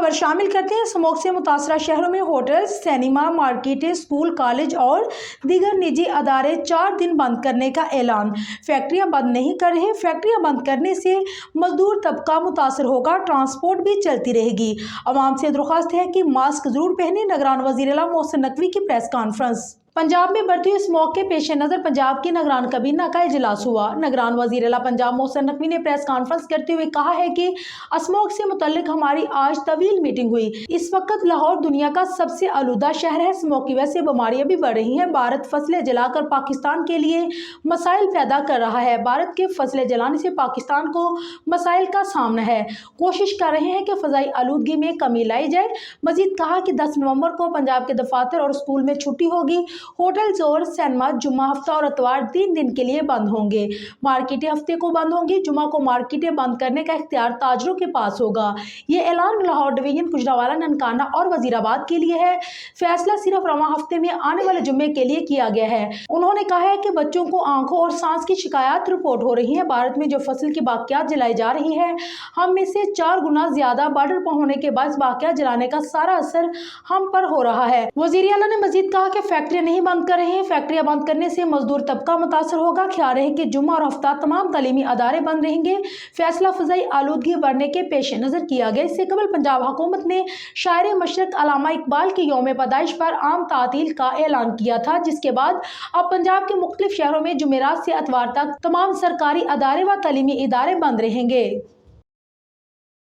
खबर शामिल करते हैं। स्मोक से मुतासरा शहरों में होटल, सिनेमा, मार्केटें, स्कूल, कॉलेज और दीगर निजी अदारे 4 दिन बंद करने का ऐलान। फैक्ट्रियां बंद नहीं कर रहे। फैक्ट्रियां बंद करने से मजदूर तबका मुतासर होगा, ट्रांसपोर्ट भी चलती रहेगी। अवाम से दरख्वास्त है कि मास्क जरूर पहने। निगरान वज़ीर आला मोहसिन नकवी की प्रेस कॉन्फ्रेंस। पंजाब में बढ़ती हुई स्मोक के पेश नज़र पंजाब की निगरान कबीना का इजलास हुआ। निगरान वज़ीर आला पंजाब मोहसिन नकवी ने प्रेस कॉन्फ्रेंस करते हुए कहा है कि स्मोक से मुतल्लिक हमारी आज तवील मीटिंग हुई। इस वक्त लाहौर दुनिया का सबसे आलूदा शहर है। स्मोक की वजह से बीमारियां भी बढ़ रही हैं। भारत फसलें जलाकर पाकिस्तान के लिए मसाइल पैदा कर रहा है। भारत के फसलें जलाने से पाकिस्तान को मसाइल का सामना है। कोशिश कर रहे हैं कि फ़ज़ाई आलूदगी में कमी लाई जाए। मजीद कहा कि 10 नवंबर को पंजाब के दफातर और स्कूल में छुट्टी होगी। होटल्स और सिनेमा जुम्मा, हफ्ता और इतवार 3 दिन के लिए बंद होंगे। मार्केटें हफ्ते को बंद होंगी। जुम्मा को मार्केटें बंद करने का इख्तियार ताजरों के पास होगा। ये ऐलान लाहौर डिवीजन, गुजरांवाला, ननकाना और वजीराबाद के लिए है। फैसला सिर्फ रवां हफ्ते में आने वाले जुम्मे के लिए किया गया है। उन्होंने कहा है कि बच्चों को आंखों और सांस की शिकायत रिपोर्ट हो रही है। भारत में जो फसल की बाकियात जलाई जा रही है, हम में से 4 गुना ज्यादा। बॉर्डर पर होने के बाद बाकियात जलाने का सारा असर हम पर हो रहा है। वज़ीर आला ने मजीद कहा कि फैक्ट्रियां नहीं बंद कर रहे हैं। फैक्ट्रियां बंद करने से मजदूर तबका मुतासर होगा। ख्याल रहे कि जुम्मा और हफ्ता तमाम तालीमी अदारे बंद रहेंगे। फैसला फ़ज़ाई आलूदगी बढ़ने के पेश नज़र किया गया। इससे कबल पंजाब हुकूमत ने शायर मशरक अल्लामा इकबाल की यौम पैदाइश पर आम तातील का ऐलान किया था, जिसके बाद अब पंजाब के मुख्तलिफ शहरों में जुमेरात से इतवार तक तमाम सरकारी अदारे व तालीमी इदारे बंद रहेंगे।